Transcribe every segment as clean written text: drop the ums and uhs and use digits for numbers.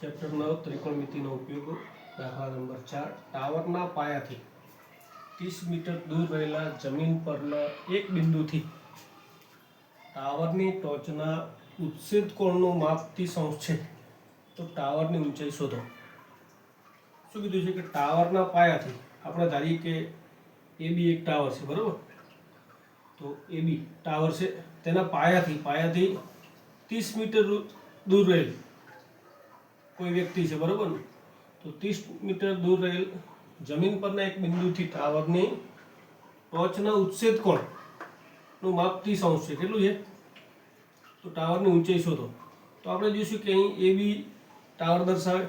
Chapter 9 ત્રિકોણમિતિનો ઉપયોગ દાખલા number 4 ટાવરના પાયાથી 30 metre દૂર રહેલા જમીન પરના એક બિંદુથી ટાવરની ટોચના ઉત્સેદ કોણનું માપ 30 અંશ છે તો ટાવરની ઊંચાઈ શોધો। શું કીધું છે કે ટાવરના પાયાથી આપણે ધારીએ કે AB એક ટાવર છે, બરાબર? તો AB ટાવર છે, તેના પાયાથી 30 મીટર દૂર રહેલ કોઈ વ્યક્તિ છે, બરાબર ને? તો 30 મીટર દૂર રહેલ જમીન પરના એક બિંદુથી ટાવરની ટોચના ઉત્સેદ કોણનું માપ 30 અંશ છે। કેટલું છે? તો ટાવરની ઊંચાઈ શોધો। તો આપણે જોઈશું કે અહીં AB ટાવર દર્શાવે,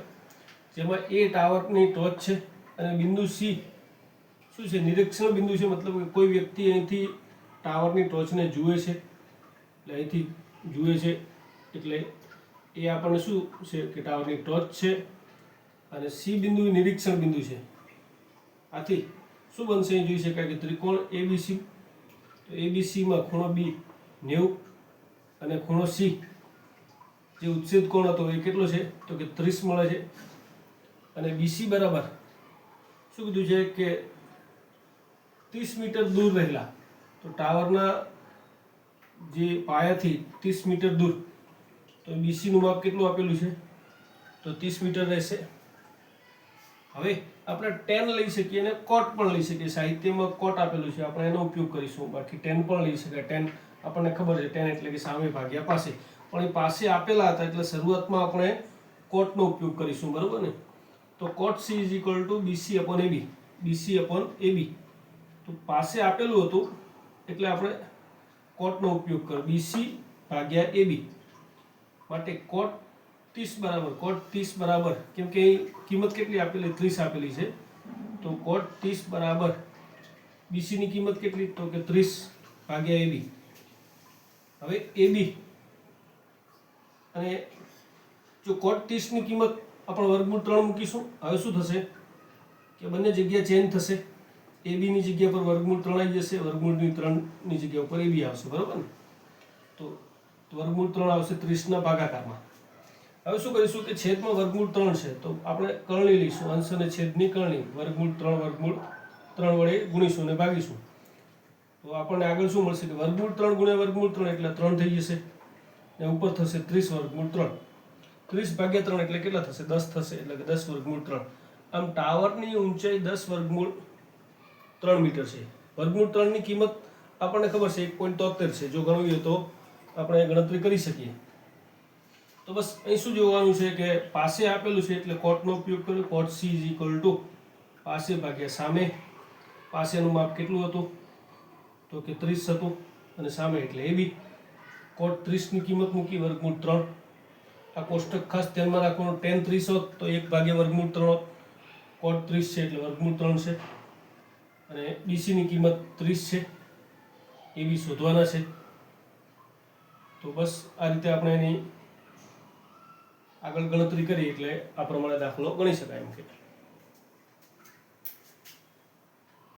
જેમાં A ટાવરની ટોચ છે અને બિંદુ C શું છે? નિરીક્ષણ બિંદુ છે, મતલબ કે કોઈ વ્યક્તિ અહીંથી ટાવરની ટોચને જુએ છે, એટલે અહીંથી જુએ છે એટલે એ આપણને શું છે કે ટાવરની ટોચ છે અને C બિંદુ નિરીક્ષણ બિંદુ છે। આથી શું બનશે? અહીં જોઈ શકાય કે ત્રિકોણ ABC, તો ABCમાં ખૂણો B 90 અને ખૂણો C જે ઉત્સેદ કોણ હતો એ કેટલો છે? તો કે 30 મળે છે। અને BC બરાબર શું કીધું છે કે 30 મીટર દૂર રહેલા, તો ટાવરના જે પાયાથી 30 મીટર દૂર, તો BC નું માપ કેટલું આપેલું છે? તો 30 મીટર રહેશે। હવે આપણે tan લઈ શકીએ અને cot પણ લઈ શકીએ। સાહિત્યમાં cot આપેલું છે, આપણે એનો ઉપયોગ કરીશું, બાકી tan પણ લઈ શકાય। tan આપણને ખબર છે, tan એટલે કે સામે ભાગ્યા પાસે, પણ એ પાસે આપેલા હતા એટલે શરૂઆતમાં આપણે cot નો ઉપયોગ કરીશું, બરાબર ને? તો cot C = BC/AB, BC/AB, તો પાસે આપેલું હતું એટલે આપણે cot નો ઉપયોગ કર્યો, BC/AB માટે cot 30 બરાબર, કેમ કે કિંમત કેટલી આપેલી? 30 આપેલી છે, તો cot 30 બરાબર BC ની કિંમત કેટલી? તો કે 30/AB। હવે AB અને જો cot 30 ની કિંમત આપણે વર્ગમૂળ 3 મૂકીશું, હવે શું થશે કે બંને જગ્યા ચેન્જ થશે। AB ની જગ્યા પર વર્ગમૂળ 3 આવી જશે, વર્ગમૂળની 3 ની જગ્યા ઉપર AB આવશે, બરાબર ને? તો વર્ગમૂળ 3 આવશે 30 ના ભાગાકારમાં। હવે શું કરીશું કે છેદમાં વર્ગમૂળ 3 છે, તો આપણે કરણી લઈશું, અંશ અને છેદની કરણી, વર્ગમૂળ 3 વડે ગુણીશું અને ભાગીશું, તો આપણને આગળ શું મળશે કે વર્ગમૂળ 3 ગુણ્યા વર્ગમૂળ 3 એટલે 3 થઈ જશે, અને ઉપર થશે 30 વર્ગમૂળ 3, 30/3 એટલે કેટલા થશે? 10 થશે, એટલે કે 10 વર્ગમૂળ 3। આમ ટાવરની ઊંચાઈ 10 વર્ગમૂળ 3 મીટર છે। વર્ગમૂળ 3 ની કિંમત આપણને ખબર છે 1.73 છે, જો ગણવી હોય તો આપણે ગણતરી કરી શકીએ। તો બસ અહીં શું જોવાનું છે કે પાસે આપેલું છે એટલે cot નો ઉપયોગ કર્યો, cot C = પાસે ભાગ્યા સામે। પાસેનું માપ કેટલું હતું? તો કે 30 હતું, અને સામે એટલે AB, cot 30 ની કિંમત મૂકી, વર્ગમૂળ 3। આ કોષ્ટક ખાસ ધ્યાનમાં રાખવાનું, tan 30 હોત તો 1/√3 હોત, cot 30 છે એટલે વર્ગમૂળ 3 છે, અને BC ની કિંમત 30 છે, AB શોધવાના છે। તો બસ આ રીતે આપણે એની આગળ ગણતરી કરી એટલે આ પ્રમાણે દાખલો ગણી શકાય એમ કે